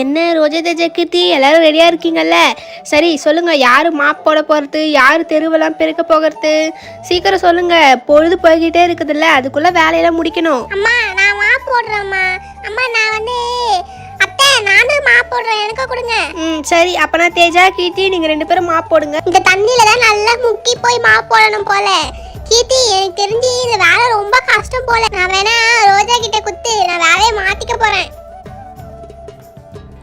என்ன ரோஜா தேஜா கீர்த்தி எல்லாரும் ரெடியாக இருக்கீங்கல்ல? சரி சொல்லுங்க, யார் மாப் போட போகிறது, யார் தெருவெல்லாம் பெருக்க போகிறது? சீக்கிரம் சொல்லுங்க, பொழுது போய்கிட்டே இருக்குதுல்ல, அதுக்குள்ள வேலையெல்லாம் முடிக்கணும். அம்மா நான் மாப் போடுறேம்மா. அம்மா நான் வந்து அத்தை நானும் மாப் போடுறேன், எனக்கு கொடுங்க. சரி, அப்பனா தேஜா கீர்த்தி நீங்கள் 2 பேரும் மாப் போடுங்க. இந்த தண்ணியில தான் நல்லா முக்கி போய் மாப் போடணும் போல. கீர்த்தி எனக்கு தெரிஞ்சு இந்த வேலை ரொம்ப கஷ்டம் போல. நான் வேணா ரோஜா கிட்ட குத்து நான் வேலையை மாத்திக்க போறேன்.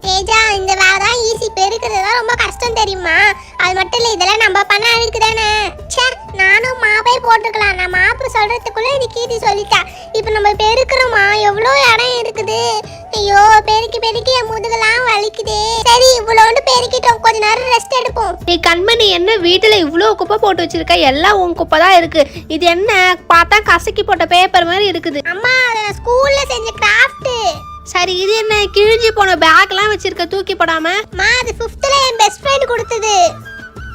தேஜா இந்த வேலை தான் ஈஸி, பெருக்கிறது தான் ரொம்ப கஷ்டம் தெரியுமா? அது மட்டும் இல்லை, இதெல்லாம் நம்ம பண்ண அழுக்கு தானே. சே, நானும் மாப்பே போட்டுக்கலாம். நான் மாப்பு சொல்றதுக்குள்ள இந்த கீர்த்தி சொல்லிட்டா. இப்போ நம்ம பெருக்கிறோமா, எவ்வளோ இடம் இருக்குது. ஐயோ, பெருக்கி பெருக்கி என் முதுகெல்லாம் வலிக்குதே. சரி, இவ்வளோண்டு பெருக்கிட்டோம், கொஞ்ச நேரம் ரெஸ்ட் எடுப்போம். நீ கண்மணி, என்ன வீட்டில் இவ்வளோ குப்பை போட்டு வச்சிருக்க? எல்லாம் உன் குப்பை தான் இருக்கு. இது என்ன பார்த்தா கசக்கி போட்ட பேப்பர் மாதிரி இருக்குது. அம்மா நான் ஸ்கூல்ல செஞ்ச கிராஃப்ட். சரி, இது என்ன கிழிஞ்சி போன பேக்லாம் வச்சிருக்க தூக்கி போடாம? மா அது 5th என் பெஸ்ட் ஃப்ரெண்ட் கொடுத்தது.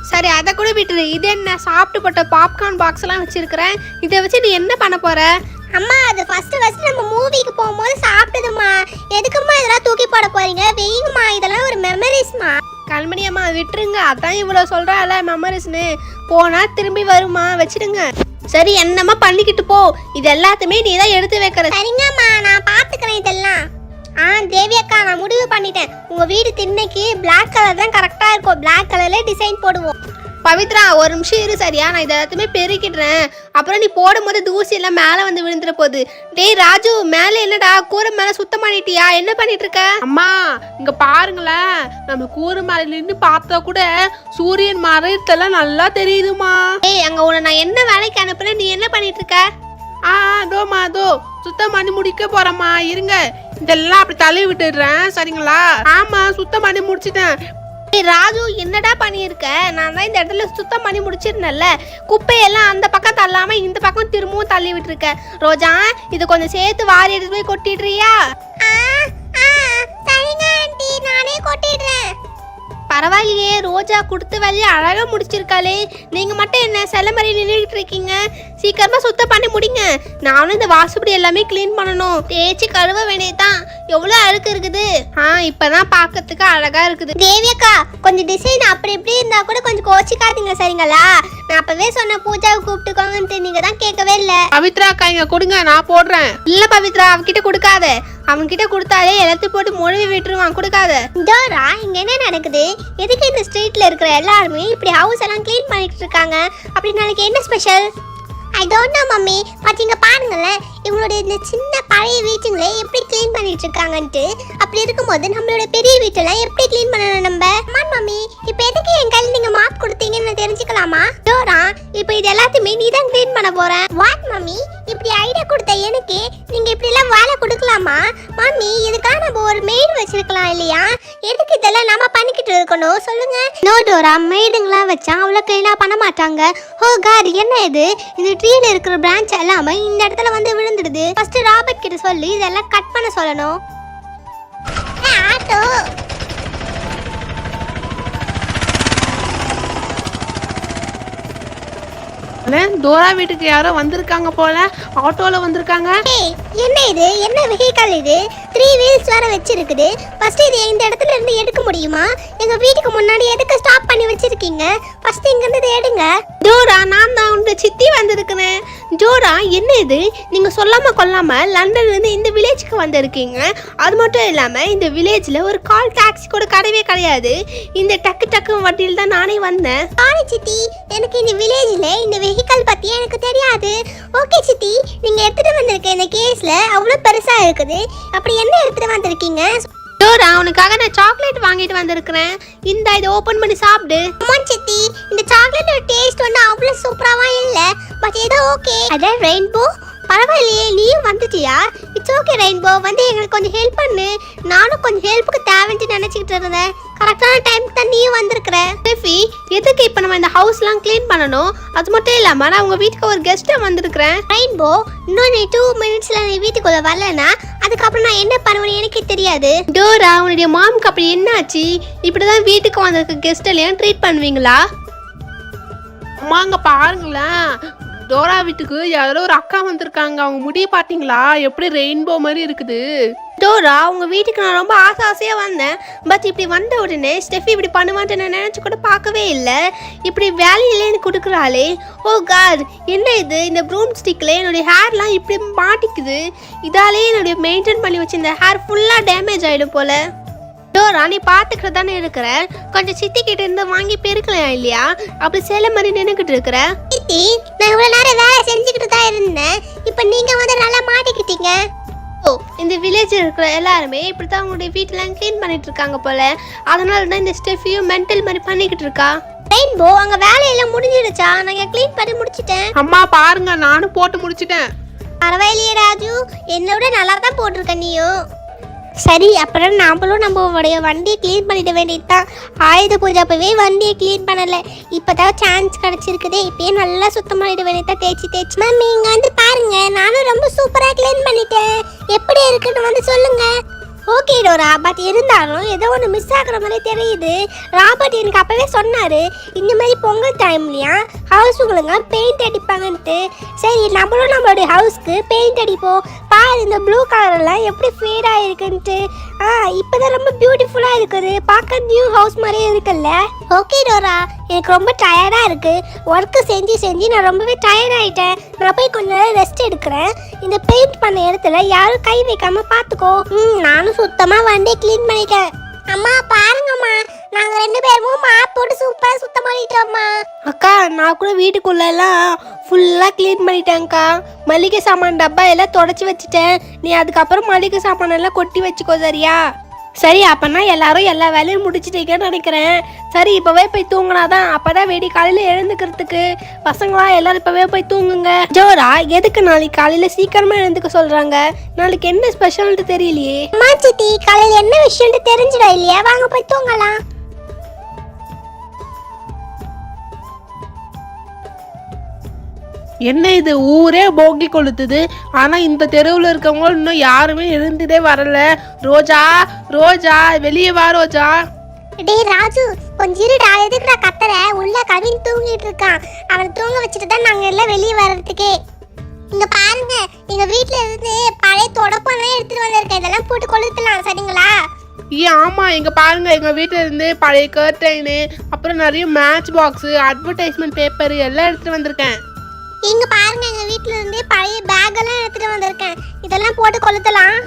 சரி, அதை கூட விட்டுரு. இது என்ன சாப்பிட்டு போட்ட பாப்கார்ன் பாக்ஸ் எல்லாம் வச்சிருக்கிறேன், இதை வச்சு நீ என்ன பண்ண போற? அம்மா அது ஃபர்ஸ்ட் நம்ம மூவிக்கு போகும்போது சாப்பிட்டதுமா. எதுக்குமா இதெல்லாம் தூக்கி போட போறீங்க? வெயிங்கம்மா, இதெல்லாம் ஒரு மெமரிஸ்மா. கண்மணி அம்மா விட்டுருங்க, அதான் இவ்வளோ சொல்கிறாள் மெமரிஸ்னு. போனால் திரும்பி வருமா, வச்சிடுங்க. சரி, என்னம்மா பண்ணிக்கிட்டு போ. இது எல்லாத்தையுமே நீ தான் எடுத்து வைக்கிற. சரிங்கம்மா, நான் பார்த்துக்கிறேன் இதெல்லாம். தேவி அக்கா, நான் முடிவு பண்ணிட்டேன். உங்கள் வீடு திண்ணைக்கு பிளாக் கலர் தான் கரெக்டாக இருக்கும். பிளாக் கலர்ல டிசைன் போடுவோம். பவித்ரா, ஒரு நிமிஷம் இரு சரியா, நான் இதை எல்லாத்தையுமே பெருக்கிடுறேன். அப்புறம் நீ போடும்போது தூசி எல்லாம் மேலே வந்து விழுந்துட போகுது. டேய் ராஜு, மேலே என்னடா கூரை மேலே சுத்தம் பண்ணிட்டியா? என்ன பண்ணிட்டு இருக்க? அம்மா இங்க பாருங்களேன், நம்ம கூரை மேல நின்று பார்த்தா கூட சூரியன் மறைத்தெல்லாம் நல்லா தெரியுதுமா. ஏய், அங்க உன்னை நான் என்ன வேலைக்கு அனுப்புறேன், நீ என்ன பண்ணிட்டு இருக்க? அதோமா அதோ சுத்தம் பண்ணி முடிக்க போறேம்மா, இருங்க. இதெல்லாம் அப்படி தள்ளி விட்டுடுறேன், சரிங்களா? ஆமா, சுத்தம் பண்ணி முடிச்சிட்டேன். ராஜு, என்னடா பண்ணியிருக்க? நான் தான் இந்த இடத்துல சுத்தம் பண்ணி முடிச்சிருந்தேன்ல. குப்பையெல்லாம் அந்த பக்கம் தள்ளாம இந்த பக்கம் திரும்பவும் தள்ளி விட்டுருக்க. ரோஜா, இது கொஞ்சம் சேர்த்து வாரி எடுத்து போய் கொட்டிடுறியா? சரிங்க ஆண்டி, நானே கொட்டிடுறேன். பரவாயில்லையே, ரோஜா கொடுத்த வேலையை அழகாக முடிச்சிருக்காளே. நீங்கள் மட்டும் என்ன சில மாதிரி நின்றுட்டு இருக்கீங்க? சீக்கிரமாக சுத்தம் பண்ணி முடிங்க. நானும் இந்த வாசுபடி எல்லாமே க்ளீன் பண்ணணும். தேய்ச்சி கழுவ வேண்டியதான், எவ்வளோ அழுக்கு இருக்குது. இப்போதான் பார்க்கறதுக்கு அழகாக இருக்குது. தேவி அக்கா, கொஞ்சம் டிசைன் அப்படி இப்படி இருந்தால் கூட கொஞ்சம் கோச்சிக்காதீங்க, சரிங்களா? நான் அப்பவே சொன்ன பூஜாவை கூப்பிட்டுக்கோங்கன்ட்டு நீங்கள் தான் கேட்கவே இல்லை. பவித்ரா அக்கா, இங்க கொடுங்க, நான் போடுறேன். இல்லை பவித்ரா, அவன்கிட்ட கொடுக்காத. அவன்கிட்ட கொடுத்தாலே எல்லாத்தையும் போட்டு மொழிவி விட்டுருவான், கொடுக்காத. டோரா, இங்க என்ன நடக்குது? எதுக்கு இந்த ஸ்ட்ரீட்ல இருக்கிற எல்லாருமே இப்படி ஹவுஸ் எல்லாம் க்ளீன் பண்ணிட்டு இருக்காங்க? அப்படி நாளைக்கு என்ன special? I don't know mummy, but இங்க பாருங்களேன், இவங்களோட இந்த சின்ன பழைய வீட்டுங்களே எப்படி க்ளீன் பண்ணிட்டு இருக்காங்கன்ட்டு. அப்படி இருக்கும்போது நம்மளோட பெரிய வீட்டெல்லாம் எப்படி க்ளீன் பண்ணணும் நம்ம? மம்மி, இப்போ எதுக்கு என் கையில் நீங்க மாப் கொடுத்தீங்கன்னு தெரிஞ்சுக்கலாமா? டோரா, இப்போ இது எல்லாத்தையுமே நீ தான் க்ளீன் பண்ண போற. வாட் மம்மி, இப்படி ஐடியா கொடுத்த எனக்கு நீங்க இப்படி எல்லாம் வேலை கொடுக்கலாமா? மம்மி, இதுக்காக நம்ம ஒரு மெய்டு வச்சிருக்கலாம் இல்லையா? எதுக்கு இதெல்லாம் நாம பண்ணிக்கிட்டு இருக்கணும் சொல்லுங்க? நோ டோரா, மெய்டுங்களாம் வச்சா அவ்வளோ க்ளீனாக பண்ண மாட்டாங்க. ஓ காட், என்ன இது? இந்த ட்ரீல இருக்கிற பிரான்ச் எல்லாமே இந்த இடத்துல வந்து விழுந்துடுது. ஃபர்ஸ்ட் ராபர்ட் கிட்ட சொல்லி இதெல்லாம் கட் பண்ண சொல்லணும். ஆட்டோ தோரா வீட்டுக்கு யாரோ வந்திருக்காங்க போல, ஆட்டோல வந்திருக்காங்க. என்ன இது? என்ன வெஹிக்கல் இது? 3 வீல்ஸ் வேற வச்சிருக்குது. ஃபர்ஸ்ட் இது இந்த இடத்துல இருந்து எடுக்க முடியுமா? எங்க வீட்டுக்கு முன்னாடி எதுக்கு ஸ்டாப் பண்ணி வச்சிருக்கீங்க? ஃபர்ஸ்ட் இங்க இருந்து எடுங்க. ஜோரா, நான் தான் உங்க சித்தி வந்திருக்கிறேன். ஜோரா, என்ன இது? நீங்க சொல்லாம கொள்ளாம லண்டன்ல இருந்து இந்த வில்லேஜுக்கு வந்திருக்கீங்க. அது மட்டும் இல்லாம இந்த வில்லேஜ்ல ஒரு கால் டாக்ஸி கூட கிடையவே கிடையாது. இந்த டக்கு டக்கு வண்டியில் தான் நானே வந்தேன். சாரி சித்தி, எனக்கு இந்த வில்லேஜ்ல இந்த வெஹிக்கல் பத்தி எனக்கு தெரியாது. ஓகே சித்தி, நீங்க எடுத்துட்டு வந்திருக்க இந்த கேஸ்ல அவ்வளவு பெருசா இருக்குது. அப்படி என்ன எடுத்துட்டு வந்திருக்கீங்க? ஜோரா, உனக்காக நான் சாக்லேட் வாங்கிட்டு வந்திருக்கிறேன். இந்த இதை ஓபன் பண்ணி சாப்பிடு. அம்மா சித்தி, இந்த சாக்லேட்டோட டேஸ்ட் வந்து அவ்வளவு சூப்பராவா இல்ல, பட் ஏதோ ஓகே. அட ரெயின்போ, பரவாயில்லையே, நீயும் வந்துட்டியா? இட்ஸ் ஓகே ரெயின்போ, வந்து எங்களுக்கு கொஞ்சம் ஹெல்ப் பண்ணு. நானும் கொஞ்சம் ஹெல்ப்புக்கு தேவைன்னு நினச்சிக்கிட்டு இருந்தேன். கரெக்டான டைமுக்கு தான் நீயும் வந்திருக்கிற. ரெஃபி, எதுக்கு இப்போ நம்ம இந்த ஹவுஸ்லாம் க்ளீன் பண்ணணும்? அது மட்டும் இல்லாமல் நான் உங்கள் வீட்டுக்கு ஒரு கெஸ்ட்டாக வந்திருக்கிறேன். ரெயின்போ, இன்னும் நீ 2 மினிட்ஸில் நீ வீட்டுக்குள்ளே வரலன்னா அதுக்கப்புறம் நான் என்ன பண்ணுவேன்னு எனக்கே தெரியாது. டோரா, உன்னுடைய மாமுக்கு அப்படி என்ன ஆச்சு? இப்படி தான் வீட்டுக்கு வந்திருக்க கெஸ்ட் எல்லாம் ட்ரீட் பண்ணுவீங்களா? அம்மா அங்க பாருங்களேன், டோரா வீட்டுக்கு யாரோ ஒரு அக்கா வந்திருக்காங்க. அவங்க முடிய பாத்தீங்களா? எப்படி ரெயின்போ மாதிரி இருக்குது. டோரா உங்க வீட்டுக்கு நான் ரொம்ப ஆசையா வந்தேன். பட் இப்படி வந்த உடனே ஸ்டெஃபி இப்படி பண்ணுவான்ட்டு நான் நினைச்சு கூட பார்க்கவே இல்லை. இப்படி வேலையிலேன்னு கொடுக்குறாளே. ஓ காட், என்ன இது? இந்த ப்ரூம் ஸ்டிக்ல என்னுடைய ஹேர்லாம் இப்படி மாட்டிக்குது. இதாலே என்னுடைய மெயின்டைன் பண்ணி வச்சு இந்த ஹேர் ஃபுல்லாக டேமேஜ் ஆகிடும் போல. டோரா நீ பார்த்துக்கிட்டு தானே இருக்கிற, கொஞ்சம் சித்தி கிட்ட இருந்து வாங்கி பெருக்கலாம் இல்லையா? அப்படி சேலை மாதிரி நின்றுக்கிட்டு இருக்கிற. சித்தி, நான் இவ்வளவு நேரம் வேலை செஞ்சுக்கிட்டு தான் இருந்தேன். இப்போ நீங்க வந்து நல்லா மாட்டிக்கிட்டீங்க. ஓ, இந்த வில்லேஜ் இருக்கிற எல்லாருமே இப்படி தான் அவங்களுடைய வீட்டெல்லாம் க்ளீன் பண்ணிட்டு இருக்காங்க போல. அதனால தான் இந்த ஸ்டெஃபியும் மென்டல் மாதிரி பண்ணிக்கிட்டு இருக்கா. ரெயின்போ, அங்க வேலையெல்லாம் முடிஞ்சிடுச்சா? நான் க்ளீன் பண்ணி முடிச்சிட்டேன். அம்மா பாருங்க, நானும் போட்டு முடிச்சிட்டேன். பரவாயில்லையே ராஜு, என்னோட நல்லா தான் போட்டிருக்க நீயும். சரி, அப்புறம் நம்மளும் நம்மளுடைய வண்டியை க்ளீன் பண்ணிட வேண்டியதுதான். ஆயுத பூஜை அப்பவே வண்டியை க்ளீன் பண்ணலை. இப்போதான் சான்ஸ் கிடச்சிருக்குது. இப்பயே நல்லா சுத்தம் பண்ணிட வேண்டியதான், தேய்ச்சி. மேம் இங்கே வந்து பாருங்க, நானும் ரொம்ப சூப்பராக க்ளீன் பண்ணிட்டேன். எப்படி இருக்குன்னு வந்து சொல்லுங்க. ஓகே டோரா, பட் இருந்தாலும் ஏதோ ஒன்று மிஸ் ஆகுற மாதிரி தெரியுது. ராபர்ட் எனக்கு அப்பவே சொன்னாரு, இந்த மாதிரி பொங்கல் டைம்லையா ஹவுஸுங்களுங்க பெயிண்ட் அடிப்பாங்கன்ட்டு. சரி, நம்மளும் நம்மளுடைய ஹவுஸ்க்கு பெயிண்ட் அடிப்போம். பாரு, இந்த ப்ளூ கலர்லாம் எப்படி ஃபேட் ஆகிருக்குன்ட்டு. இப்போதான் ரொம்ப பியூட்டிஃபுல்லாக இருக்குது. பார்க்க நியூ ஹவுஸ் மாதிரியே இருக்குல்ல. ஓகே டோரா, எனக்கு ரொம்ப டயர்டாக இருக்குது. ஒர்க்கு செஞ்சு நான் ரொம்பவே டயர்ட் ஆகிட்டேன். நான் போய் கொஞ்ச நேரம் ரெஸ்ட் எடுக்கிறேன். இந்த பெயிண்ட் பண்ண இடத்துல யாரும் கை வைக்காம பார்த்துக்கோ. நானும் சுத்தமாக வண்டியை க்ளீன் பண்ணிட்டேன். அம்மா பாருங்கம்மா, நாங்கள் 2 பேரும் மாப் போட்டு சூப்பராக சுத்தம் பண்ணிட்டோம்மா. அக்கா, நான் கூட வீட்டுக்குள்ளெல்லாம் ஃபுல்லாக க்ளீன் பண்ணிட்டேன்க்கா. மளிகை சாமான் டப்பா எல்லாம் தொடச்சி வச்சுட்டேன். நீ அதுக்கப்புறம் மளிகை சாமான் எல்லாம் கொட்டி வச்சுக்கோ, சரியா? சரி, அப்போனா எல்லாரும் எல்லா வேலையும் முடிச்சிட்டீங்கன்னு நினைக்கிறேன். சரி, இப்போவே போய் தூங்கினாதான், அப்போதான் வெடி காலையில் எழுந்துக்கிறதுக்கு. பசங்களா எல்லாரும் இப்போவே போய் தூங்குங்க. ஜோரா, எதுக்கு நாளைக்கு காலையில் சீக்கிரமாக எழுந்துக்க சொல்கிறாங்க? நாளைக்கு என்ன ஸ்பெஷல்னு தெரியலையே. அம்மா சித்தி, காலையில் என்ன விஷயம்னு தெரிஞ்சிடும் இல்லையா? வாங்க போய் தூங்கலாம். என்ன இது, ஊரே போகி கொளுத்துது. ஆனா இந்த தெருவில் இருக்கவங்க இன்னும் யாருமே எழுந்துட்டே வரல. ரோஜா, ரோஜா, வெளியே வா ரோஜா. டேய் ராஜு, கொஞ்சம் இருடா. எதுக்குடா கத்துற? உள்ள கவின் தூங்கிட்டு இருக்கான். அவனை தூங்க வச்சுட்டு தான் நாங்க எல்லாம் வெளியே வர்றதுக்கே. இங்க பாருங்க, எங்க வீட்டுல இருந்து பழைய தொடப்பெல்லாம் எடுத்துட்டு வந்திருக்கேன். இதெல்லாம் போட்டு கொளுத்தலாம், சரிங்களா? ஆமா, எங்க பாருங்க, எங்க வீட்டுல இருந்து பழைய கர்டைனு, அப்புறம் நிறைய மேட்ச் பாக்ஸ், அட்வர்டைஸ்மெண்ட் பேப்பர் எல்லாம் எடுத்துட்டு வந்திருக்கேன். இங்க பாருங்க, எங்க வீட்ல இருந்து பழைய பேக் எல்லாம் எடுத்துட்டு வந்திருக்கேன். இதெல்லாம் போட்டு கொளுத்தலாம்.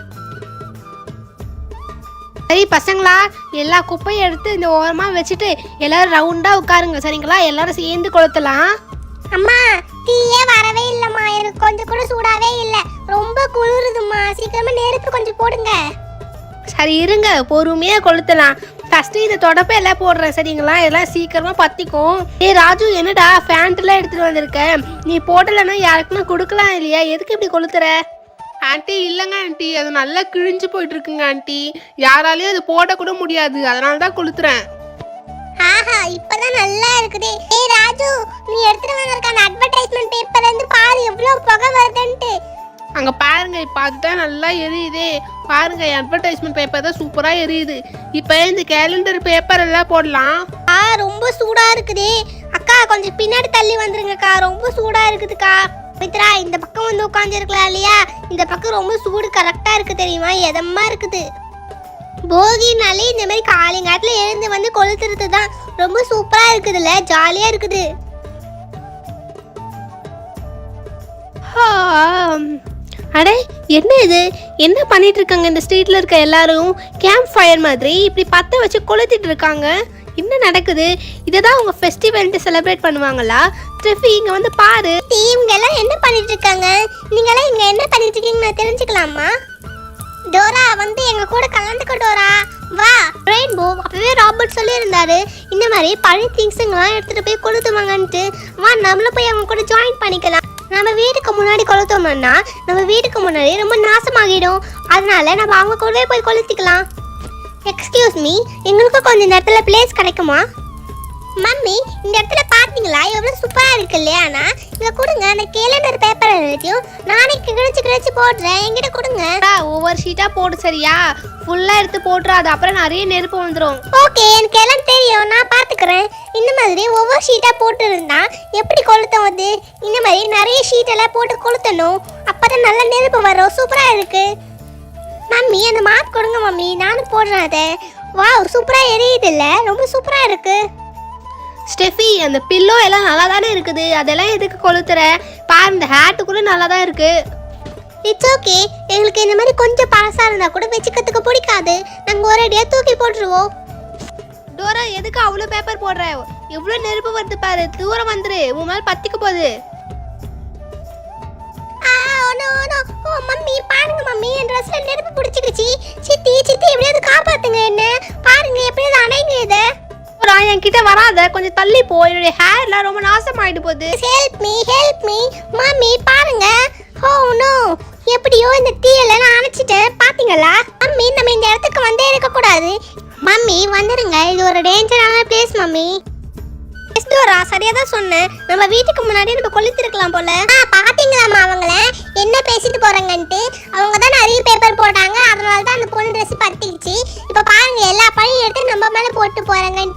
சரி பசங்களா, எல்லா குப்பையும் எடுத்து இந்த ஓரமாக வச்சுட்டு எல்லாரும் ரவுண்டாக உட்காருங்க, சரிங்களா? எல்லாரும் சேர்ந்து கொளுத்தலாம். அம்மா, தீயே வரவே இல்லைம்மா. எனக்கு கொஞ்சம் கூட சூடாவே இல்லை. ரொம்ப குளிருதும்மா. சீக்கிரமா நெருப்பு கொஞ்சம் போடுங்க. சரி இருங்க, பொறுமையாக கொளுத்தலாம். ஃபஸ்ட்டு இந்த தொடப்பை எல்லாம் போடுறேன், சரிங்களா? எல்லாம் சீக்கிரமாக பற்றிக்கும். ராஜு, என்னடா ஃபேண்ட்லாம் எடுத்துகிட்டு வந்திருக்க? நீ போடலைன்னா யாருக்குன்னா கொடுக்கலாம் இல்லையா? எதுக்கு இப்படி கொளுத்துற? ஆண்டி, இல்லைங்க ஆண்டி, அது நல்லா கிழிஞ்சு போயிட்டு இருக்குங்க ஆண்டி. யாராலையும் அது போடக்கூட முடியாது, அதனால தான் கொளுத்துறேன். ஆஹா, இப்பதான் நல்லா இருக்குதே. ஏய் ராஜு, நீ எடுத்துட்டு வந்திருக்க அந்த அட்வர்டைஸ்மெண்ட் பேப்பர்ல இருந்து பாரு எவ்வளவு புகை வருதுன்ட்டு. அங்க பாருங்க, இப்ப அதுதான் நல்லா எரியுதே. பாருங்க, அட்வர்டைஸ்மெண்ட் பேப்பர் தான் சூப்பரா எரியுது. இப்ப இந்த கேலண்டர் பேப்பர் எல்லாம் போடலாம். ரொம்ப சூடா இருக்குதே. அக்கா, கொஞ்சம் பின்னாடி தள்ளி வந்துருங்கக்கா. ரொம்ப சூடா இருக்குதுக்கா. மித்ரா, இந்த பக்கம் வந்து உட்காந்துருக்கலாம் இல்லையா? இந்த பக்கம் ரொம்ப சூடு கரெக்டா இருக்கு, தெரியுமா? எதமா இருக்குது. போகினாலே இந்த மாதிரி காலைங்காலத்துல எழுந்து வந்து கொளுத்துறது தான் ரொம்ப சூப்பரா இருக்குதுல்ல, ஜாலியா இருக்குது. அடே, என்ன இது? என்ன பண்ணிட்டு இருக்காங்க இந்த ஸ்ட்ரீட்ல இருக்க எல்லாரும்? கேம்ப் ஃபயர் மாதிரி இப்படி பற்ற வச்சு கொளுத்திட்டு இருக்காங்க. என்ன நடக்குது? இதை தான் அவங்க ஃபெஸ்டிவல்ட்டு செலிப்ரேட் பண்ணுவாங்களா? ஸ்டெஃபி, இங்க வந்து பாரு. இவங்க எல்லாம் என்ன பண்ணிட்டு இருக்காங்க? நீங்க எல்லாம் இங்க என்ன பண்ணிட்டு இருக்கீங்க, நான் தெரிஞ்சுக்கலாமா? டோரா, வந்து எங்க கூட கலந்துக்க டோரா, வா. ரெயின்போ, அப்பவே ராபர்ட் சொல்லி இருந்தாரு இந்த மாதிரி பழைய திங்ஸுங்கெல்லாம் எடுத்துட்டு போய் கொளுத்துவாங்கன்ட்டு. வா, நம்மளும் போய் அவங்க கூட ஜாயின் பண்ணிக்கலாம். நம்ம வீட்டுக்கு முன்னாடி கொளுத்தோம்னா நம்ம வீட்டுக்கு முன்னாடி ரொம்ப நாசமாகிடும். அதனால நம்ம அவங்க கூடவே போய் கொளுத்திக்கலாம். எக்ஸ்கியூஸ் மீ, எங்களுக்கு கொஞ்சம் இந்த இடத்துல பிளேஸ் கிடைக்குமா? மம்மி, இந்த இடத்துல பாத்தீங்களா எவ்வளவு சூப்பரா இருக்கு இல்லையா? இங்க கொடுங்க, அந்த கேலண்டர் பேப்பர் எல்லாத்தையும் நானே கிழிச்சு போடுறேன். என்கிட்ட கொடுங்க. ஒவ்வொரு ஷீட்டா போடு, சரியா? ஃபுல்லா எடுத்து போட்டுறாது, அப்புறம் நிறைய நெருப்பு வந்துடும். ஓகே, எனக்கு எல்லாம் தெரியும், நான் பாத்துக்கிறேன். இந்த மாதிரி ஒவ்வொரு ஷீட்டா போட்டு இருந்தா எப்படி கொளுத்தம் வந்து? இந்த மாதிரி நிறைய ஷீட் எல்லாம் போட்டு கொளுத்தணும், அப்பதான் நல்ல நெருப்பு வரும். சூப்பரா இருக்கு. மம்மி அந்த மாஸ்க் கொடுங்க மம்மி, நானும் போடுறேன் அதை. வாவ், சூப்பரா எரியுது இல்ல, ரொம்ப சூப்பரா இருக்கு. ஸ்டெஃபி, அந்த பில்லோ எல்லாம் நல்லா தானே இருக்குது, அதெல்லாம் எதுக்கு கொளுத்துற? பாரு, இந்த ஹேட்டு கூட நல்லா தான் இருக்கு. இட்ஸ் ஓகே, எங்களுக்கு இந்த மாதிரி கொஞ்சம் பழசா இருந்தா கூட வச்சுக்கிறதுக்கு பிடிக்காது, நாங்க ஒரேடியா தூக்கி போட்டுருவோம். டோரா, எதுக்கு அவ்வளோ பேப்பர் போடுற? எவ்வளோ நெருப்பு வருது பாரு, தூரம் வந்துரு, உன் மேலே பத்திக்க போகுது. ஓ மம்மி, பாருங்க மம்மி, என் ட்ரெஸ்ல நெருப்பு பிடிச்சிக்கிச்சு. சித்தி சித்தி, எப்படியாவது காப்பாத்துங்க என்ன. பாருங்க எப்படியாவது அணைங்க இதை. என்கிட்ட வராத, கொஞ்சம் தள்ளி போ, என்னுடைய ஹேர்லாம் ரொம்ப நாசமாயிட்டு போகுது. ஹெல்ப் மீ மம்மி, பாருங்க. ஓ நோ, எப்படியோ இந்த தீயல நான் அணைச்சிட்டேன், பாத்தீங்களா? மம்மி, நம்ம இந்த இடத்துக்கு வந்தே இருக்க கூடாது. மம்மி வந்துருங்க, இது ஒரு டேஞ்சரான பிளேஸ் மம்மி. டோரா, சரியா தான் சொன்னேன், நம்ம வீட்டுக்கு முன்னாடி நம்ம கொளுத்திருக்கலாம் போல. பாத்தீங்களாமா அவங்கள என்ன பேசிட்டு போறாங்கன்ட்டு? அவங்க தான் நிறைய பேப்பர் போட்டாங்க, அதனால தான் அந்த பொண்ணு ட்ரெஸ் பத்திக்கிச்சு. இப்ப பாருங்க, எல்லா பழையும் எடுத்து நம்ம மேல போட்டு போறாங்க.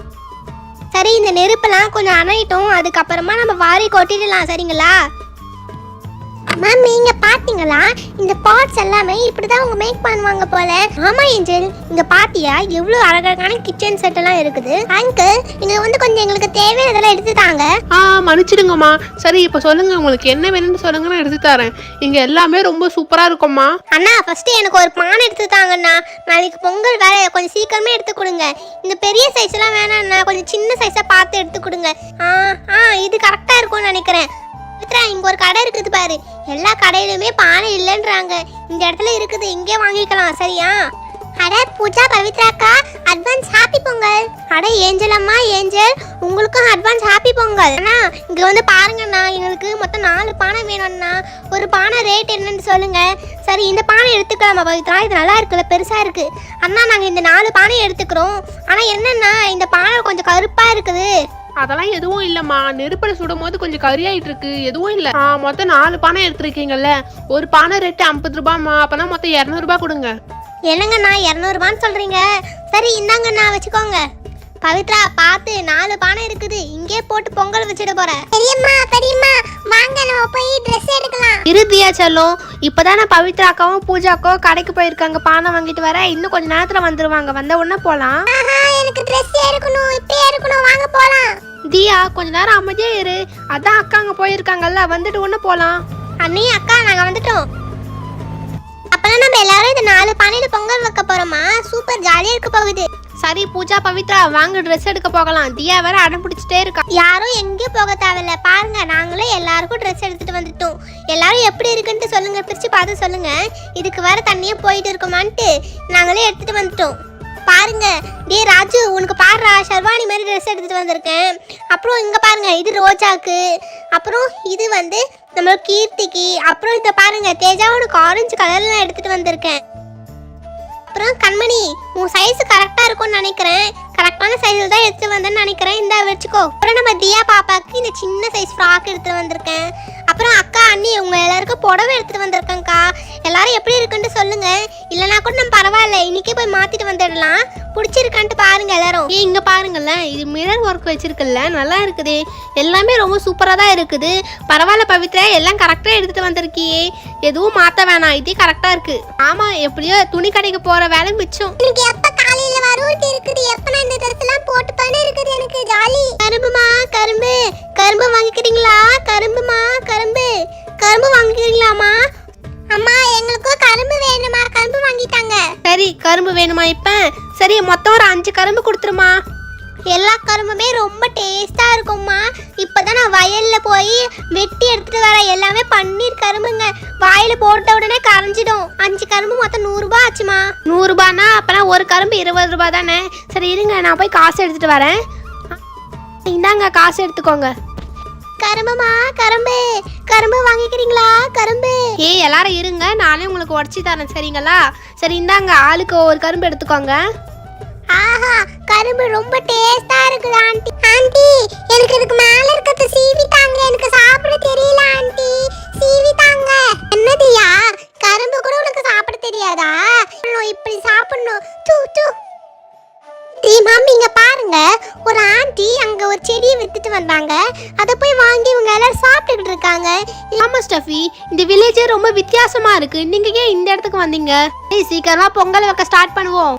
சரி, இந்த நெருப்பெல்லாம் கொஞ்சம் அணையிட்டோம், அதுக்கப்புறமா நம்ம வாரி கொட்டிடலாம், சரிங்களா? மம்மி, இங்க பாத்தீங்களா? இந்த பாட்ஸ் எல்லாமே இப்படிதான் அவங்க மேக் பண்ணுவாங்க போல. ஆமா ஏஞ்சல், இங்க பாத்தியா எவ்வளவு அழகழகான கிச்சன் செட் எல்லாம் இருக்குது. அங்கிள், இங்க வந்து கொஞ்சம் எங்களுக்கு தேவையானதெல்லாம் எடுத்து தாங்க. மன்னிச்சிடுங்கம்மா. சரி, இப்போ சொல்லுங்க, உங்களுக்கு என்ன வேணும்னு சொல்லுங்க, நான் எடுத்து தரேன். இங்க எல்லாமே ரொம்ப சூப்பரா இருக்கும்மா. அண்ணா, ஃபர்ஸ்ட் எனக்கு ஒரு பானை எடுத்து தாங்கண்ணா, நாளைக்கு பொங்கல் வேற, கொஞ்சம் சீக்கிரமே எடுத்து கொடுங்க. இந்த பெரிய சைஸ் எல்லாம் வேணாம்ண்ணா, கொஞ்சம் சின்ன சைஸா பார்த்து எடுத்து கொடுங்க. இது கரெக்டா இருக்கும்னு நினைக்கிறேன். இங்க ஒரு கடை இருக்குது பாரு, எல்லா கடையிலுமே பானை இல்லைன்றாங்க, இந்த இடத்துல இருக்குது, இங்கே வாங்கிக்கலாம், சரியா? அட பூஜா, பவித்ராக்கா, அட்வான்ஸ் ஹாப்பி பொங்கல். அட ஏஞ்சல் அம்மா, ஏஞ்சல், உங்களுக்கும் அட்வான்ஸ் ஹாப்பி பொங்கல். அண்ணா, இங்க வந்து பாருங்கண்ணா, எங்களுக்கு மொத்தம் 4 பானை வேணும்ண்ணா. ஒரு பானை ரேட் என்னன்னு சொல்லுங்க. சரி, இந்த பானை எடுத்துக்கலாமா பவித்ரா? இது நல்லா இருக்குல்ல, பெருசா இருக்கு. அண்ணா, நாங்க இந்த 4 பானை எடுத்துக்கிறோம். ஆனா என்னன்னா, இந்த பானை கொஞ்சம் கருப்பா இருக்குது. அதெல்லாம் எதுவும் இல்லம்மா, நெருப்பட சுடும் போது கொஞ்சம் கரியாயிட்டு இருக்கு, எதுவும் இல்ல. மொத்தம் 4 பானை எடுத்துருக்கீங்கல்ல, ஒரு பானை ரேட்டு 50 ரூபாய்மா, அப்பனா மொத்தம் 200 ரூபாய் கொடுங்க. என்னங்கண்ணா 200 ரூபான்னு சொல்றீங்க? சரி, இந்தாங்கண்ணா, வச்சுக்கோங்க. பவித்ரா, பார்த்து, 4 பானை இருக்குது, இங்கே போட்டு பொங்கல் வச்சிட போறேன். பெரியம்மா, வாங்க நம்ம போய் ட்ரெஸ் எடுக்கலாம். இறுதியா செல்லும், இப்பதானே பவித்ராக்காவும் பூஜாக்காவும் கடைக்கு போயிருக்காங்க பானை வாங்கிட்டு வர, இன்னும் கொஞ்ச நேரத்துல வந்துருவாங்க, வந்த உடனே போலாம். எனக்கு ட்ரெஸ் எடுக்கணும், இப்பயே எடுக்கணும், வாங்க போலாம். தியா, கொஞ்ச நேரம் அமைதியா இரு, அதான் அக்கா அங்க போயிருக்காங்கல்ல, வந்துட்டு உடனே போலாம். அண்ணி, அக்கா, நாங்க வந்துட்டோம். அப்பலாம் நம்ம எல்லாரும் இந்த 4 பானையில பொங்கல் வைக்க போறோமா? சூப்பர் ஜாலியா இருக்க போகுது. சரி பூஜா, பவித்ரா, வாங்க ட்ரெஸ் எடுக்க போகலாம். தியா வேற அடம் பிடிச்சிட்டே இருக்கா. யாரும் எங்கேயும் போக தேவையில்ல, பாருங்க, நாங்களே எல்லாருக்கும் ட்ரெஸ் எடுத்துட்டு வந்துட்டோம். எல்லாரும் எப்படி இருக்குன்ட்டு சொல்லுங்க, பிரிச்சு பார்த்து சொல்லுங்க. இதுக்கு வேற தண்ணியே போயிட்டு இருக்குமான்ட்டு நாங்களே எடுத்துட்டு வந்துட்டோம். பாருங்க, டே ராஜு, உனக்கு பாடுறா, ஷர்வானி மாதிரி ட்ரெஸ் எடுத்துட்டு வந்திருக்கேன். அப்புறம் இங்க பாருங்க, இது ரோஜாக்கு. அப்புறம் இது வந்து நம்ம கீர்த்திக்கு. அப்புறம் இதை பாருங்க, தேஜா, உனக்கு ஆரஞ்சு கலர்ல எடுத்துட்டு வந்திருக்கேன். அப்புறம் கண்மணி, உன் சைஸ் கரெக்டா இருக்கும்னு நினைக்கிறேன், கரெக்டான சைஸில் தான் எடுத்து வந்தேன்னு நினைக்கிறேன், இந்த வச்சுக்கோ. அப்புறம் நம்ம தியா பாப்பாக்கு இந்த சின்ன சைஸ் ஃப்ராக் எடுத்துட்டு வந்திருக்கேன். அப்புறம் அக்கா, அண்ணி, உங்க எல்லாருக்கும் புடவை எடுத்துட்டு வந்திருக்கேன்க்கா. எல்லாரும் எப்படி இருக்குன்னு சொல்லுங்க, இல்லைனா கூட நம்ம பரவாயில்ல, இன்னைக்கே போய் மாத்திட்டு வந்துடலாம். பிடிச்சிருக்கான்ட்டு பாருங்க எல்லாரும். இங்க பாருங்கல்ல, இது மிரர் ஒர்க் வச்சிருக்குல்ல, நல்லா இருக்குது, எல்லாமே ரொம்ப சூப்பரா தான் இருக்குது. பரவாயில்ல பவித்ரா, எல்லாம் கரெக்டா எடுத்துட்டு வந்திருக்கியே, எதுவும் மாத்த வேணாம், இதே கரெக்டா இருக்கு. ஆமா, எப்படியோ துணி கடைக்கு போற வேலை மிச்சம். எனக்கு எப்ப காலையில வரூட்டி இருக்குது, எப்ப நான் இந்த ட்ரெஸ் எல்லாம் போட்டு பண்ண இருக்குது, எனக்கு ஜாலி. கரும்புமா, கரும்பு வாங்கிக்கிறீங்களா? கரும்புமா, கரும்பு வாங்கிக்கிறீங்களாமா? அம்மா, எங்களுக்கும் கரும்பு வேணுமா, கரும்பு வாங்கிட்டாங்க. சரி, கரும்பு வேணுமா இப்ப? சரி, மொத்தம் ஒரு 5 கரும்பு கொடுத்துருமா. எல்லா கரும்புமே ரொம்ப டேஸ்டா இருக்கும்மா. இப்பதான் நான் வயல்ல போய் வெட்டி எடுத்துட்டு வர, எல்லாமே பன்னீர் கரும்புங்க, வாயில போட்ட உடனே கரைஞ்சிடும். 5 கரும்பு மொத்தம் 100 ரூபாய் ஆச்சுமா. 100 ரூபானா அப்பனா ஒரு கரும்பு 20 ரூபாய் தானே. சரி இருங்க, நான் போய் காசு எடுத்துட்டு வரேன். இந்தாங்க, காசு எடுத்துக்கோங்க. கரும்புமா, கரும்பு வாங்கிக்கிறீங்களா? கரும்பு. எல்லாரும் இருங்க, நானே உங்களுக்கு உடச்சி தரேன், சரிங்களா? சரி, இந்தாங்க, ஆளுக்கு ஒரு கரும்பு எடுத்துக்கோங்க. ஆஹா, கரும்பு ரொம்ப டேஸ்டா இருக்குது ஆண்டி. ஆண்டி, எனக்கு இதுக்கு மேல இருக்கிறது சீவி தாங்க, எனக்கு சாப்பிட தெரியல ஆண்டி, சீவி தாங்க. என்னதியா, கரும்பு கூட உனக்கு சாப்பிட தெரியாதா? இப்படி சாப்பிடணும். தூ தூ. மம்மி, இங்க பாருங்க, ஒரு ஆண்டி ஆண்டி அங்க ஒரு செடியை வித்துட்டு வந்தாங்க. அதை போய் வாங்கி இவங்க எல்லாரும் சாப்பிட்டுக்கிட்டு இருக்காங்க. ஆமா ஸ்டஃபி, இந்த வில்லேஜே ரொம்ப வித்தியாசமா இருக்கு. நீங்க ஏன் இந்த இடத்துக்கு வந்தீங்க? சீக்கிரமா பொங்கல் வைக்க ஸ்டார்ட் பண்ணுவோம்.